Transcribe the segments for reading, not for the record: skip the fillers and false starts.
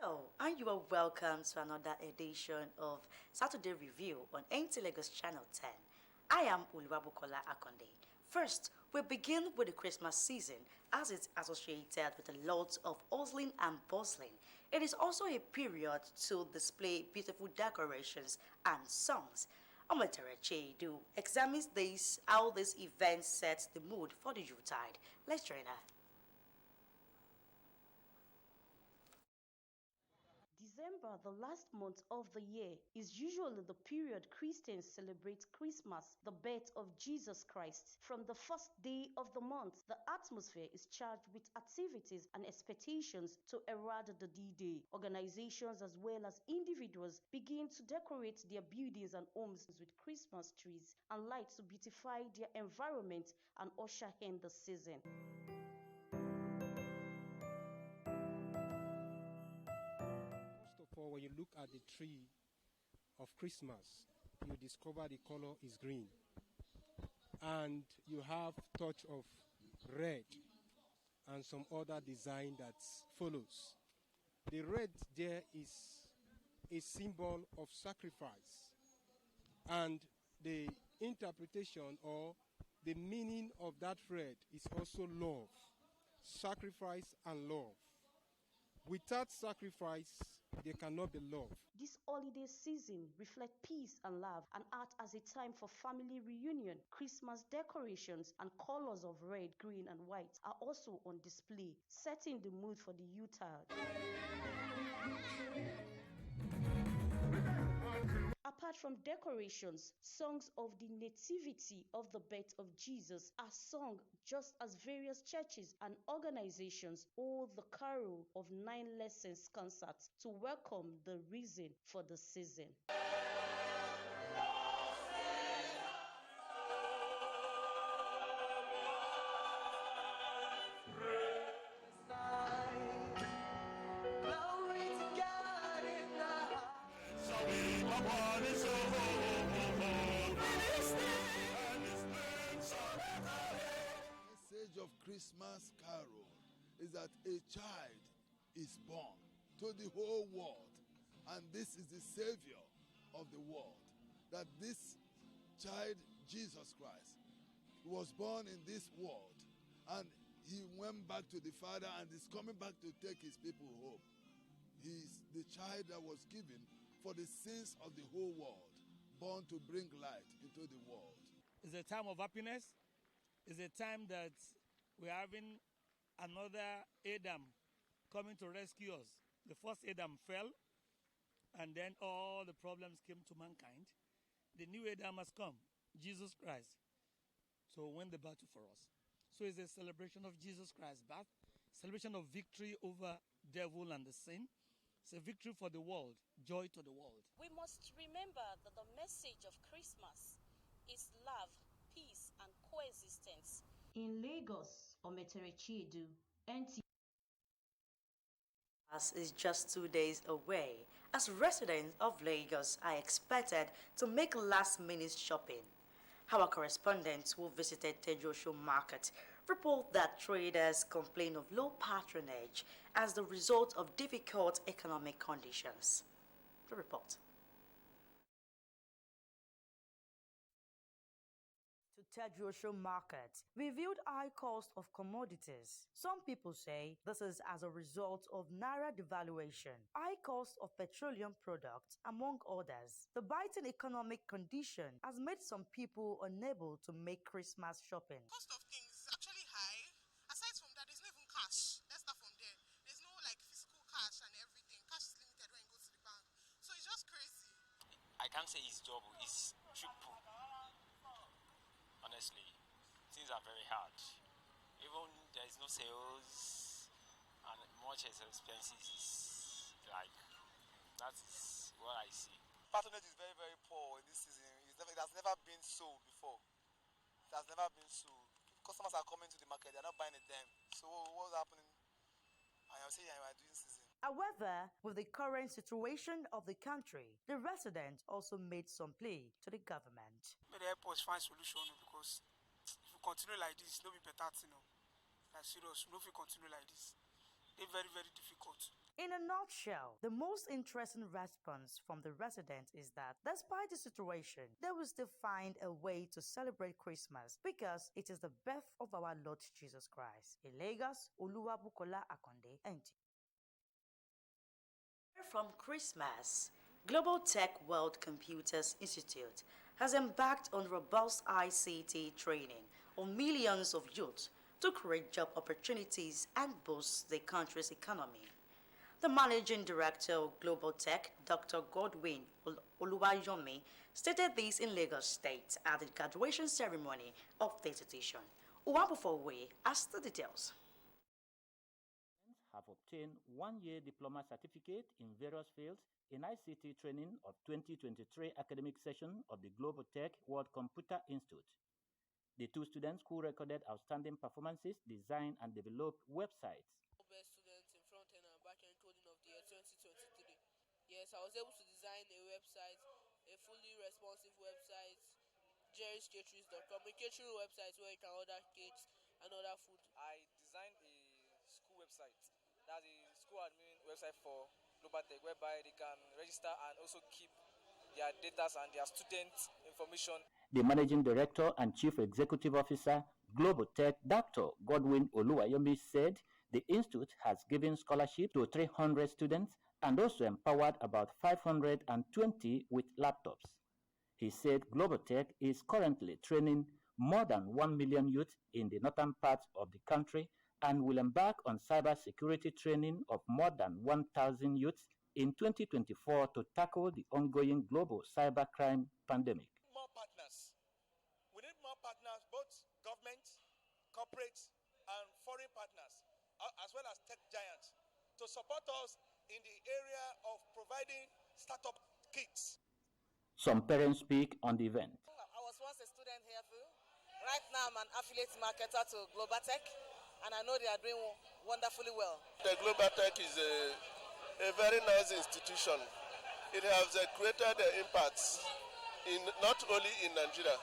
Hello, and you are welcome to another edition of Saturday Review on NT Lagos Channel 10. I am Uluwabukola Akonde. First, we begin with the Christmas season as it's associated with a lot of hustling and bustling. It is also a period to display beautiful decorations and songs. Omotere Chedu examines how this event sets the mood for the Yuletide. Let's join her. December, the last month of the year, is usually the period Christians celebrate Christmas, the birth of Jesus Christ. From the first day of the month, the atmosphere is charged with activities and expectations to herald the D-Day. Organizations as well as individuals begin to decorate their buildings and homes with Christmas trees and lights to beautify their environment and usher in the season. First of all, when you look at the tree of Christmas, you discover the color is green. And you have touch of red and some other design that follows. The red there is a symbol of sacrifice. And the interpretation or the meaning of that red is also love, sacrifice and love. Without sacrifice, there cannot be love. This holiday season reflects peace and love and act as a time for family reunion. Christmas decorations and colors of red, green, and white are also on display, setting the mood for the Yuletide. Apart from decorations, songs of the nativity of the birth of Jesus are sung just as various churches and organizations hold the Carol of Nine Lessons concerts to welcome the reason for the season. Message of Christmas carol is that a child is born to the whole world, and this is the savior of the world. That this child, Jesus Christ, was born in this world, and he went back to the Father and is coming back to take his people home. He's the child that was given for the sins of the whole world, born to bring light into the world. It's a time of happiness. It's a time that we're having another Adam coming to rescue us. The first Adam fell, and then all the problems came to mankind. The new Adam has come, Jesus Christ, to win the battle for us. So it's a celebration of Jesus Christ's birth, celebration of victory over devil and the sin. It's a victory for the world, joy to the world. We must remember that the message of Christmas is love, peace, and coexistence. In Lagos, Omotere Chedu, NT. As is just 2 days away, as residents of Lagos are expected to make last-minute shopping. Our correspondents who visited Tejosho Market report that traders complain of low patronage as the result of difficult economic conditions. The report. To Tejosho Market revealed high cost of commodities. Some people say this is as a result of naira devaluation, high cost of petroleum products, among others. The biting economic condition has made some people unable to make Christmas shopping. Cost of things is actually high. Aside from that, there's no even cash. Let's start from there. There's no like physical cash and everything. Cash is limited when you go to the bank. So it's just crazy. I can't say it's double, it's triple. Honestly, things are very hard. Even there is no sales and much as expenses is like, that is what I see. Patronage is very, very poor in this season. It has never been so before. It has never been so. Customers are coming to the market, they're not buying a dime. So what's happening? I am saying I am doing season. However, with the current situation of the country, the resident also made some plea to the government. May the help us find solution because if we continue like this, it will be better, Like serious, if we continue like this, it's very, very difficult. In a nutshell, the most interesting response from the residents is that despite the situation, they will still find a way to celebrate Christmas because it is the birth of our Lord Jesus Christ. In Lagos, Oluwabukola Akonde, NT. From Christmas, Global Tech World Computers Institute has embarked on robust ICT training on millions of youth to create job opportunities and boost the country's economy. The Managing Director of Global Tech, Dr. Godwin Oluwayomi, stated this in Lagos State at the graduation ceremony of the institution. Uwabufowe has the details. Have obtained one-year diploma certificate in various fields in ICT training of 2023 academic session of the Global Tech World Computer Institute. The two students who recorded outstanding performances designed and developed websites. Best students in front-end and back-end coding of the year 2023. Yes, I was able to design a website, a fully responsive website, jerryskatering.com, a catering website where you can order cakes and other food. I designed a school website. That's a school admin website for Global Tech, whereby they can register and also keep their data and their student information. The Managing Director and Chief Executive Officer, Global Tech, Dr. Godwin Oluwayomi, said the institute has given scholarship to 300 students and also empowered about 520 with laptops. He said Global Tech is currently training more than 1 million youths in the northern parts of the country and will embark on cybersecurity training of more than 1,000 youths in 2024 to tackle the ongoing global cybercrime pandemic. More partners. We need more partners, both government, corporate, and foreign partners, as well as tech giants, to support us in the area of providing startup kits. Some parents speak on the event. I was once a student here, Phil. Right now, I'm an affiliate marketer to Global Tech, and I know they are doing wonderfully well. The Global Tech is a very nice institution. It has created impacts not only in Nigeria,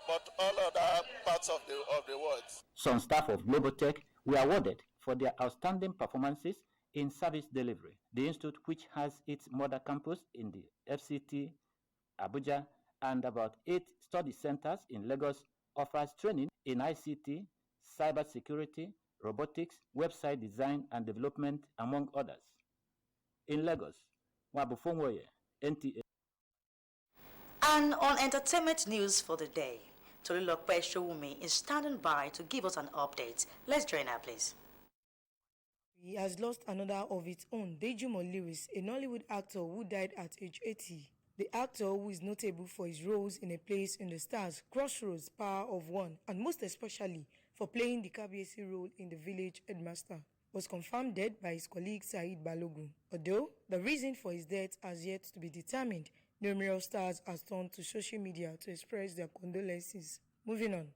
but all other parts of the world. Some staff of Global Tech were awarded for their outstanding performances in service delivery. The institute, which has its mother campus in the FCT, Abuja, and about 8 study centers in Lagos, offers training in ICT, cybersecurity, robotics, website design and development, among others. In Lagos, Wabufonwoye, NTA. And on entertainment news for the day, Tolulokpe Showumi is standing by to give us an update. Let's join her, please. He has lost another of its own, Dejumo Lewis, a Nollywood actor who died at age 80. The actor, who is notable for his roles in A Place in the Stars, Crossroads, Power of One, and most especially for playing the Kabiyesi role in The Village Headmaster, was confirmed dead by his colleague Saheed Balogun. Although the reason for his death has yet to be determined, numerous stars have turned to social media to express their condolences. Moving on.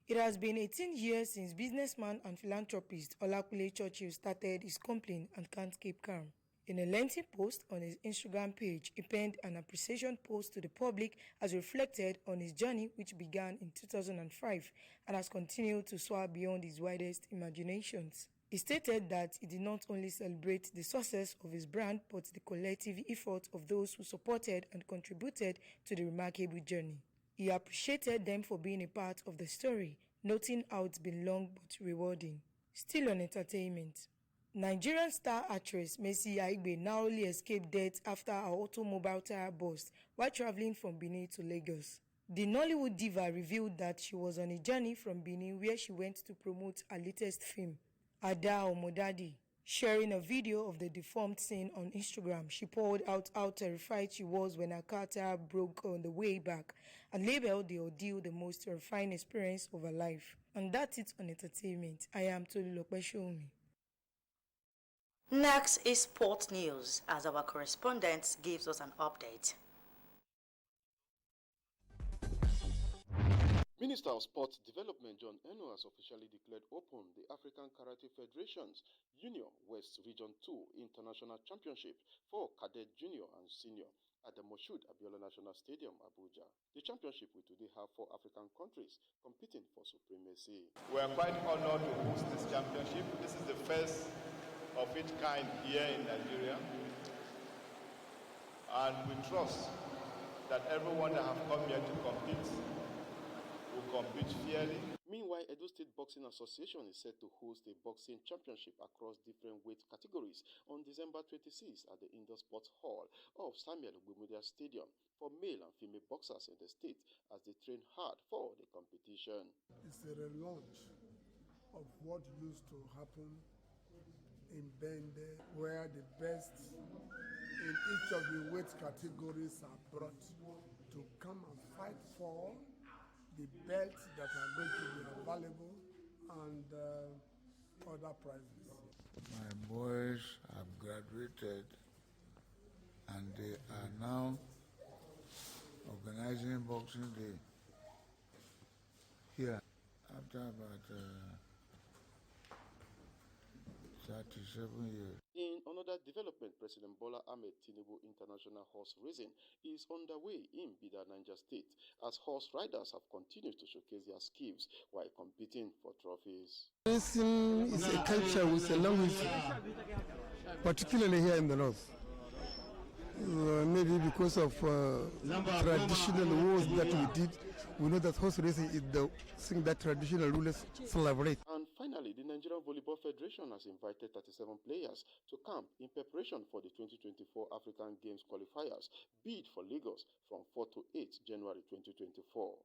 It has been 18 years since businessman and philanthropist Olakunle Churchill started his company and can't keep calm. In a lengthy post on his Instagram page, he penned an appreciation post to the public as reflected on his journey, which began in 2005 and has continued to soar beyond his widest imaginations. He stated that he did not only celebrate the success of his brand, but the collective effort of those who supported and contributed to the remarkable journey. He appreciated them for being a part of the story, noting how it's been long but rewarding. Still on entertainment. Nigerian star actress Mercy Aigbe narrowly escaped death after her automobile tire burst while traveling from Benin to Lagos. The Nollywood diva revealed that she was on a journey from Benin where she went to promote her latest film, Ada Omodadi. Sharing a video of the deformed scene on Instagram, she poured out how terrified she was when her car tire broke on the way back and labeled the ordeal the most terrifying experience of her life. And that's it on entertainment. I am Tolulokpe Showumi. Next is sport news as our correspondent gives us an update. Minister of Sports Development John Eno has officially declared open the African Karate Federation's Junior West Region 2 International Championship for Cadet Junior and Senior at the Moshood Abiola National Stadium, Abuja. The championship will today have 4 African countries competing for supremacy. We are quite honored to host this championship. This is the first of its kind here in Nigeria. And we trust that everyone that have come here to compete will compete fairly. Meanwhile, Edo State Boxing Association is set to host a boxing championship across different weight categories on December 26 at the Indoor Sports Hall of Samuel Ogbemudia Stadium for male and female boxers in the state as they train hard for the competition. It's a relaunch of what used to happen in Bende, where the best in each of the weight categories are brought to come and fight for the belts that are going to be available and other prizes. My boys have graduated and they are now organizing Boxing Day here after about 37 years. In another development, President Bola Ahmed Tinubu International Horse Racing is underway in Bida, Niger State, as horse riders have continued to showcase their skills while competing for trophies. Racing is a culture with a long history, particularly here in the north. Maybe because of traditional wars that we did, we know that horse racing is the thing that traditional rulers celebrate. And finally, the Nigerian Volleyball Federation has invited 37 players to camp in preparation for the 2024 African Games qualifiers bid for Lagos from 4 to 8 January 2024.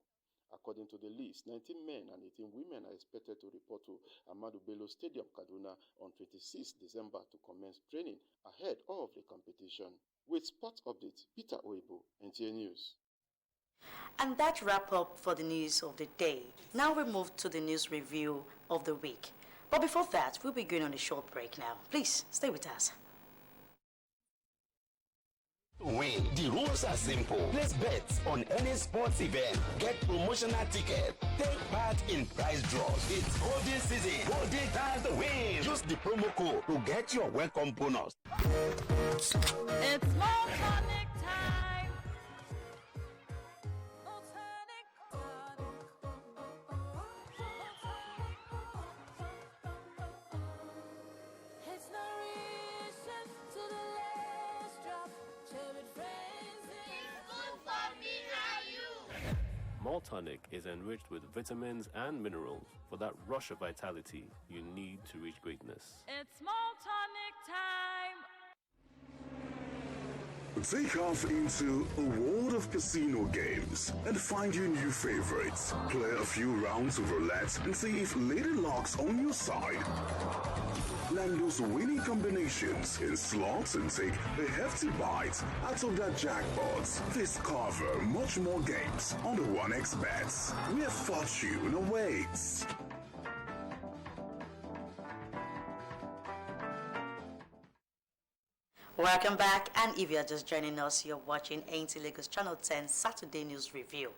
According to the list, 19 men and 18 women are expected to report to Ahmadu Bello Stadium, Kaduna on 26 December to commence training ahead of the competition. With sports updates, Peter Oibo, NTA News. And that wrap up for the news of the day. Now we move to the news review of the week. But before that, we'll be going on a short break now. Please stay with us. Win. The rules are simple. Place bets on any sports event. Get promotional tickets. Take part in prize draws. It's golden season. Golden time to win. Use the promo code to get your welcome bonus. It's Maltonic time. It's nourishes to the last drop. Cherry frenzy. Good for me and you. Maltonic is enriched with vitamins and minerals for that rush of vitality you need to reach greatness. It's Maltonic time. Take off into a world of casino games and find your new favorites. Play a few rounds of roulette and see if Lady Luck's on your side. Land those winning combinations in slots and take a hefty bite out of that jackpot. Discover much more games on the 1xBet, where fortune awaits. Welcome back, and if you are just joining us, you're watching NTA Lagos Channel 10 Saturday News Review.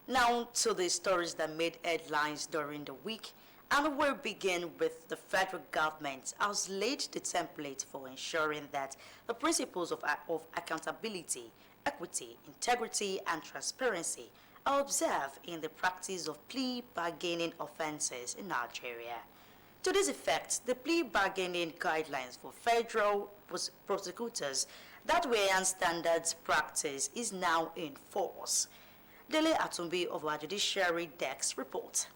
Now to the stories that made headlines during the week, and we'll begin with the federal government has laid the template for ensuring that the principles of accountability, equity, integrity, and transparency are observed in the practice of plea bargaining offenses in Nigeria. To this effect, the plea bargaining guidelines for federal prosecutors that way and standards practice is now in force. Dele Atumbi of our Judiciary Desk reports.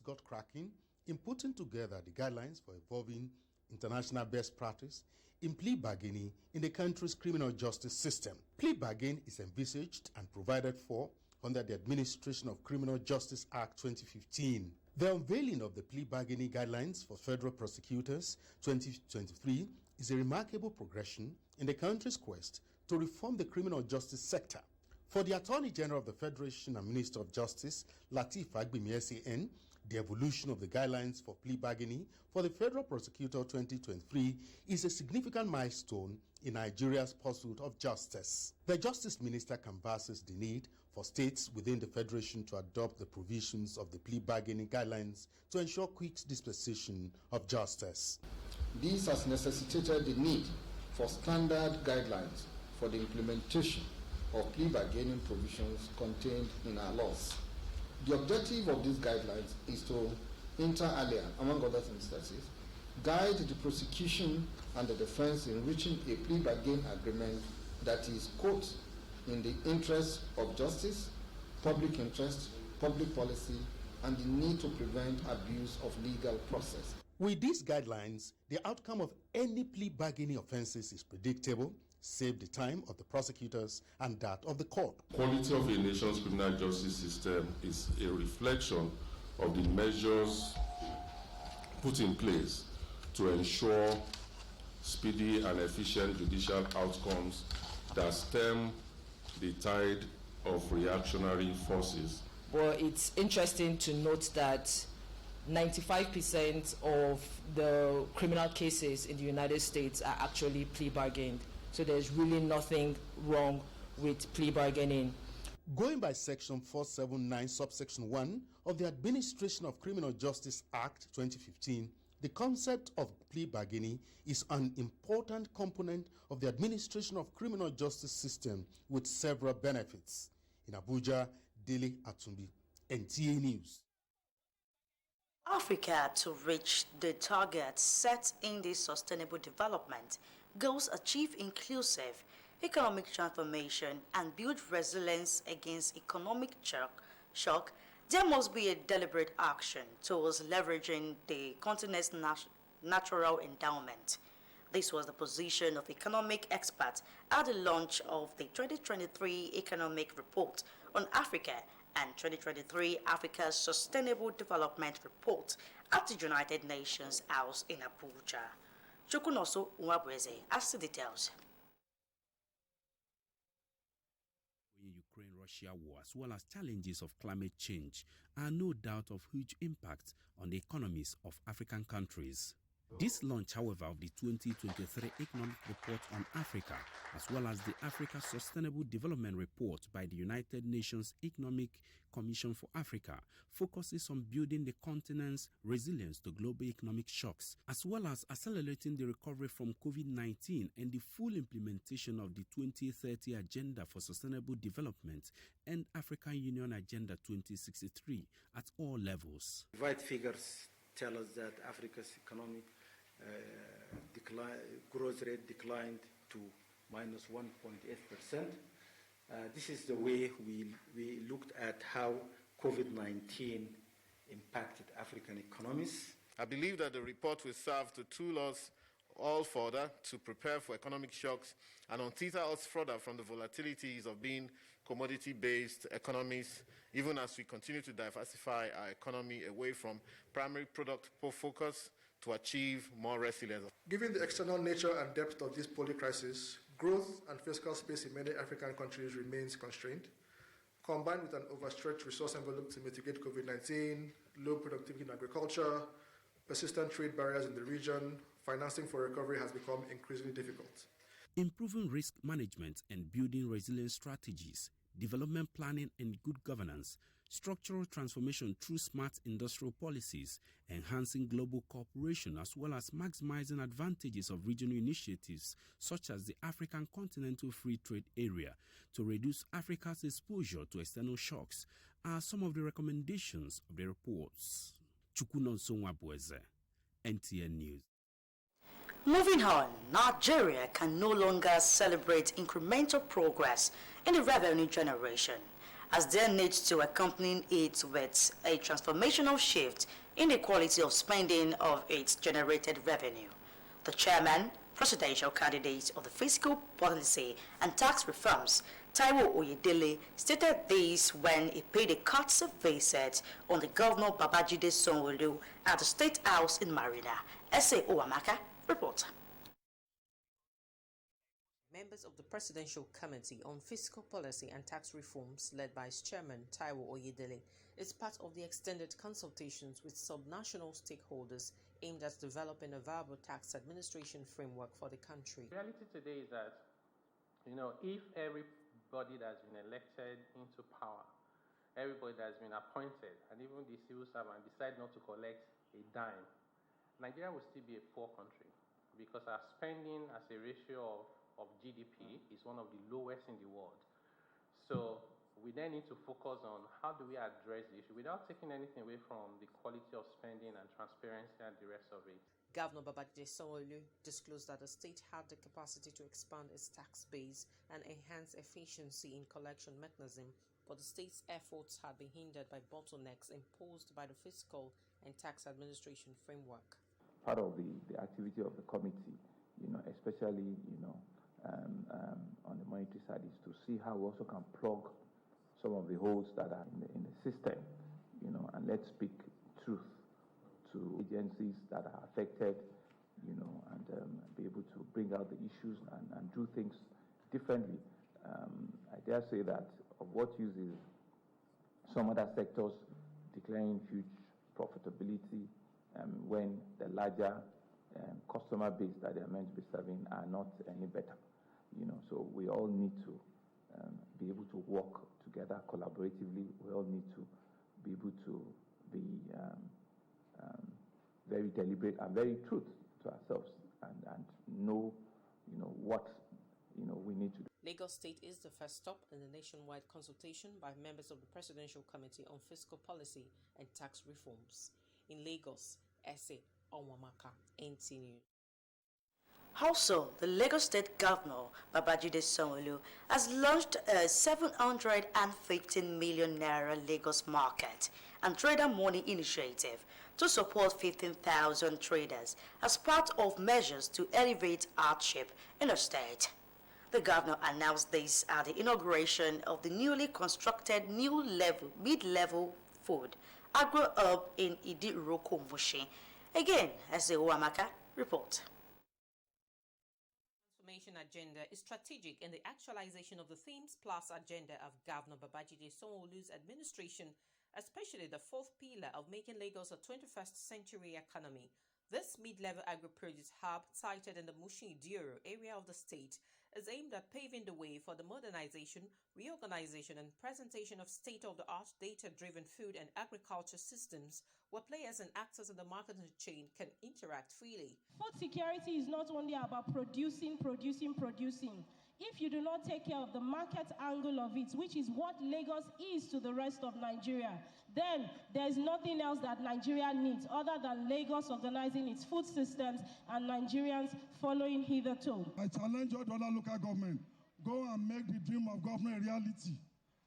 Got cracking in putting together the guidelines for evolving international best practice in plea bargaining in the country's criminal justice system. Plea bargaining is envisaged and provided for under the Administration of Criminal Justice Act 2015. The unveiling of the plea bargaining guidelines for federal prosecutors 2023 is a remarkable progression in the country's quest to reform the criminal justice sector. For the Attorney General of the Federation and Minister of Justice, Lateef Fagbemi SAN, the evolution of the guidelines for plea bargaining for the Federal Prosecutor 2023 is a significant milestone in Nigeria's pursuit of justice. The Justice Minister canvasses the need for states within the Federation to adopt the provisions of the plea bargaining guidelines to ensure quick dispensation of justice. This has necessitated the need for standard guidelines for the implementation of plea bargaining provisions contained in our laws. The objective of these guidelines is to, inter alia, among other instances, guide the prosecution and the defense in reaching a plea bargain agreement that is, quote, in the interest of justice, public interest, public policy, and the need to prevent abuse of legal process. With these guidelines, the outcome of any plea bargaining offenses is predictable, save the time of the prosecutors and that of the court. Quality of a nation's criminal justice system is a reflection of the measures put in place to ensure speedy and efficient judicial outcomes that stem the tide of reactionary forces. But it's interesting to note that 95% of the criminal cases in the United States are actually plea bargained. So there's really nothing wrong with plea bargaining. Going by Section 479, subsection 1 of the Administration of Criminal Justice Act 2015, the concept of plea bargaining is an important component of the administration of criminal justice system with several benefits. In Abuja, Dele Atumbi, NTA News. Africa to reach the targets set in the Sustainable Development Goals, achieve inclusive economic transformation and build resilience against economic shock, there must be a deliberate action towards leveraging the continent's natural endowment. This was the position of economic experts at the launch of the 2023 Economic Report on Africa and 2023 Africa's Sustainable Development Report at the United Nations House in Abuja. Chukunoso Nwabweze has the details. Ukraine-Russia war, as well as challenges of climate change, are no doubt of huge impact on the economies of African countries. This launch, however, of the 2023 Economic Report on Africa, as well as the Africa Sustainable Development Report by the United Nations Economic Commission for Africa, focuses on building the continent's resilience to global economic shocks, as well as accelerating the recovery from COVID-19 and the full implementation of the 2030 Agenda for Sustainable Development and African Union Agenda 2063 at all levels. Right figures tell us that Africa's economic growth rate declined to minus 1.8%. This is the way we looked at how COVID-19 impacted African economies. I believe that the report will serve to tool us all further to prepare for economic shocks and untether us further from the volatilities of being commodity-based economies, even as we continue to diversify our economy away from primary product focus to achieve more resilience. Given the external nature and depth of this poly-crisis, growth and fiscal space in many African countries remains constrained. Combined with an overstretched resource envelope to mitigate COVID-19, low productivity in agriculture, persistent trade barriers in the region, financing for recovery has become increasingly difficult. Improving risk management and building resilient strategies, development planning and good governance, structural transformation through smart industrial policies, enhancing global cooperation, as well as maximizing advantages of regional initiatives such as the African Continental Free Trade Area to reduce Africa's exposure to external shocks are some of the recommendations of the reports. Chukunonso Nwabweze, NTN News. Moving on, Nigeria can no longer celebrate incremental progress in the revenue generation, as there needs to accompany it with a transformational shift in the quality of spending of its generated revenue. The chairman, presidential candidate of the Fiscal Policy and Tax Reforms, Taiwo Oyedele, stated this when he paid a courtesy visit on the Governor Babajide Sanwo-Olu at the State House in Marina. S.A. Owamaka reports. Members of the Presidential Committee on Fiscal Policy and Tax Reforms, led by its chairman Taiwo Oyedele, is part of the extended consultations with subnational stakeholders aimed at developing a viable tax administration framework for the country. The reality today is that, if everybody that's been elected into power, everybody that's been appointed, and even the civil servant decide not to collect a dime, Nigeria will still be a poor country because our spending as a ratio of GDP is one of the lowest in the world. So we then need to focus on how do we address the issue without taking anything away from the quality of spending and transparency and the rest of it. Governor Babajide Sanwo-Olu disclosed that the state had the capacity to expand its tax base and enhance efficiency in collection mechanism, but the state's efforts had been hindered by bottlenecks imposed by the fiscal and tax administration framework. Part of the activity of the committee, especially, on the monetary side, is to see how we also can plug some of the holes that are in the system, and let's speak truth to agencies that are affected, and be able to bring out the issues and do things differently. I dare say that of what use is some other sectors declaring huge profitability when the larger customer base that they are meant to be serving are not any better. So we all need to be able to work together collaboratively. We all need to be able to be very deliberate and very true to ourselves and know, what, we need to do. Lagos State is the first stop in the nationwide consultation by members of the Presidential Committee on Fiscal Policy and Tax Reforms. In Lagos, Ese Onwamaka, NT News. Also, the Lagos State Governor, Babajide Sanwo-Olu, has launched a 715 million naira Lagos market and trader money initiative to support 15,000 traders as part of measures to elevate hardship in the state. The governor announced this at the inauguration of the newly constructed mid-level food agro hub in Idi-Uroko, Mushin. Again, as the Uwamaka report. Transformation agenda is strategic in the actualization of the Themes Plus agenda of Governor Babajide Sanwo-Olu's administration, especially the fourth pillar of making Lagos a 21st century economy. This mid-level agri-produce hub, sited in the Mushin-Idioro area of the state, is aimed at paving the way for the modernization, reorganization and presentation of state-of-the-art data-driven food and agriculture systems where players and actors in the marketing chain can interact freely. Food security is not only about producing. If you do not take care of the market angle of it, which is what Lagos is to the rest of Nigeria, then there is nothing else that Nigeria needs other than Lagos organizing its food systems and Nigerians following hitherto. I challenge all the other local government, go and make the dream of government a reality.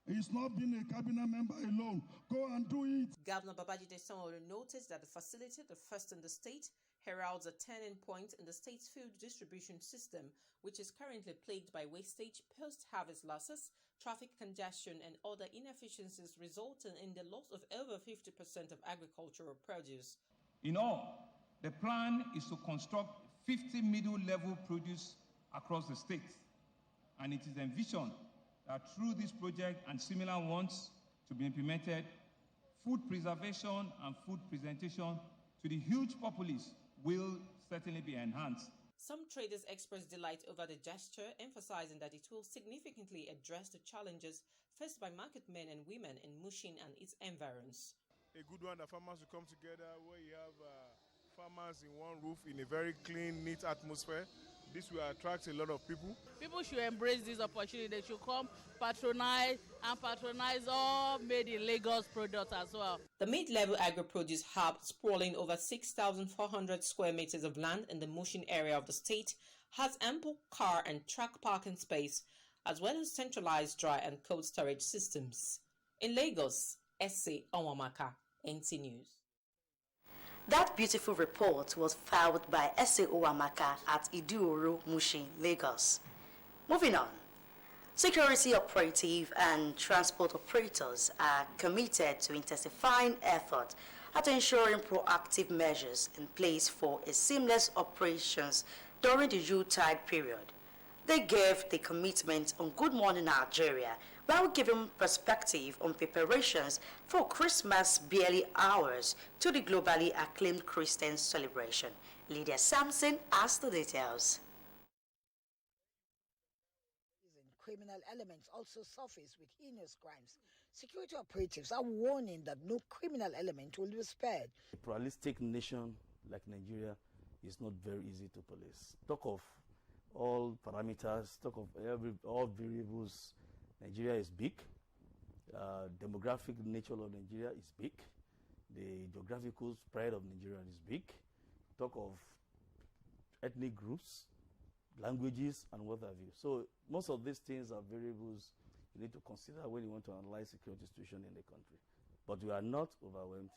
It's not being a cabinet member alone. Go and do it. Governor Babajide Sanwo-Olu noticed that the facility, the first in the state, heralds a turning point in the state's food distribution system, which is currently plagued by wastage, post-harvest losses, traffic congestion, and other inefficiencies resulting in the loss of over 50% of agricultural produce. In all, the plan is to construct 50 middle-level produce across the state, and it is envisioned that through this project and similar ones to be implemented, food preservation and food presentation to the huge populace will certainly be enhanced. Some traders expressed delight over the gesture, emphasizing that it will significantly address the challenges faced by market men and women in Mushin and its environs. A good one that farmers will come together where you have farmers in one roof in a very clean, neat atmosphere. This will attract a lot of people. People should embrace this opportunity. They should come patronize all made in Lagos products as well. The mid-level agri-produce hub, sprawling over 6,400 square meters of land in the Mushin area of the state, has ample car and truck parking space, as well as centralized dry and cold storage systems. In Lagos, Ese Onwamaka, NT News. That beautiful report was filed by Ese Onwamaka at Idi-Oro, Mushin, Lagos. Moving on. Security operative and transport operators are committed to intensifying effort at ensuring proactive measures in place for a seamless operations during the Yuletide period. They gave the commitment on Good Morning Nigeria while giving perspective on preparations for Christmas barely hours to the globally acclaimed Christian celebration. Lydia Sampson has the details. Criminal elements also surface with heinous crimes. Security operatives are warning that no criminal element will be spared. A pluralistic nation like Nigeria is not very easy to police. Talk of all parameters, talk of all variables. Nigeria is big. Demographic nature of Nigeria is big. The geographical spread of Nigeria is big. Talk of ethnic groups, languages, and what have you. So most of these things are variables you need to consider when you want to analyze security situation in the country. But we are not overwhelmed,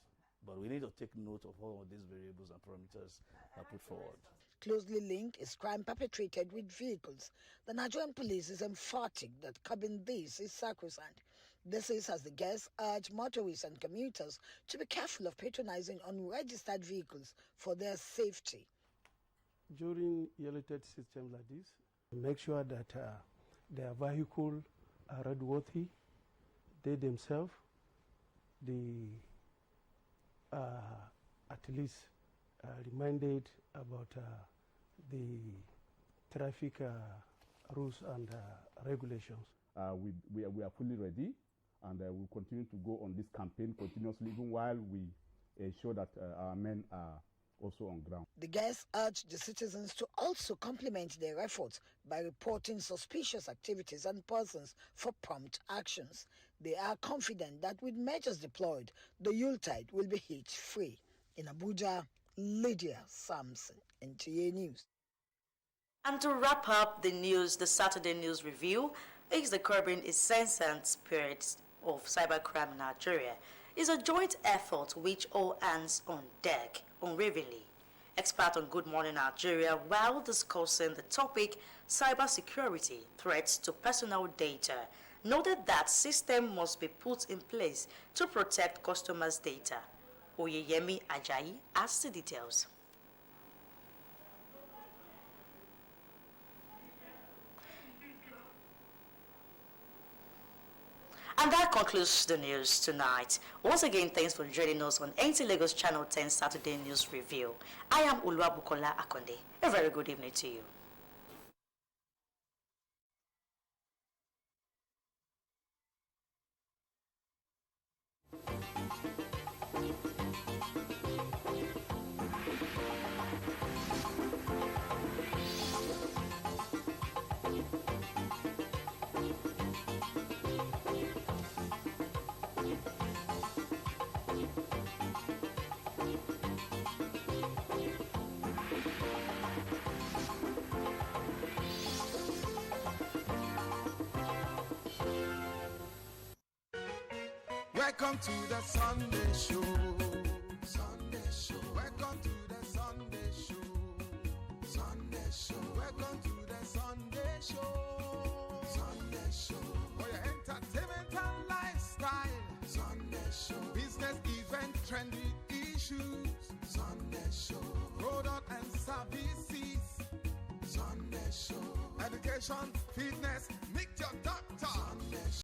but we need to take note of all of these variables and parameters are put forward. Closely linked is crime perpetrated with vehicles. The Nigerian police is emphatic that curbing this is sacrosanct. This is as the guests urge motorists and commuters to be careful of patronizing unregistered vehicles for their safety. During yellow-tape systems like this, make sure that their vehicle are roadworthy, they themselves, at least reminded about the traffic rules and regulations. We are fully ready, and we'll continue to go on this campaign continuously, even while we ensure that our men are also on ground. The guests urged the citizens to also complement their efforts by reporting suspicious activities and persons for prompt actions. They are confident that with measures deployed, the Yuletide will be hitch-free. In Abuja, Lydia Samson, NTA News. And to wrap up the news, the Saturday News Review is the curbing incessant spirits of cybercrime in Nigeria. Is a joint effort which all hands on deck unwaveringly. Expert on Good Morning Nigeria, while discussing the topic cybersecurity threats to personal data, noted that system must be put in place to protect customers' data. Oyeyemi Ajayi has the details. And that concludes the news tonight. Once again, thanks for joining us on NTA Lagos Channel 10 Saturday News Review. I am Oluwabukola Akonde. A very good evening to you. Welcome to the Sunday Show. Sunday Show. Welcome to the Sunday Show. Sunday Show. Welcome to the Sunday Show. Sunday Show. For your entertainment and lifestyle. Sunday Show. Business, event, trendy issues. Sunday Show. Product and services. Sunday Show. Education, fitness, meet your doctor. Sunday Show.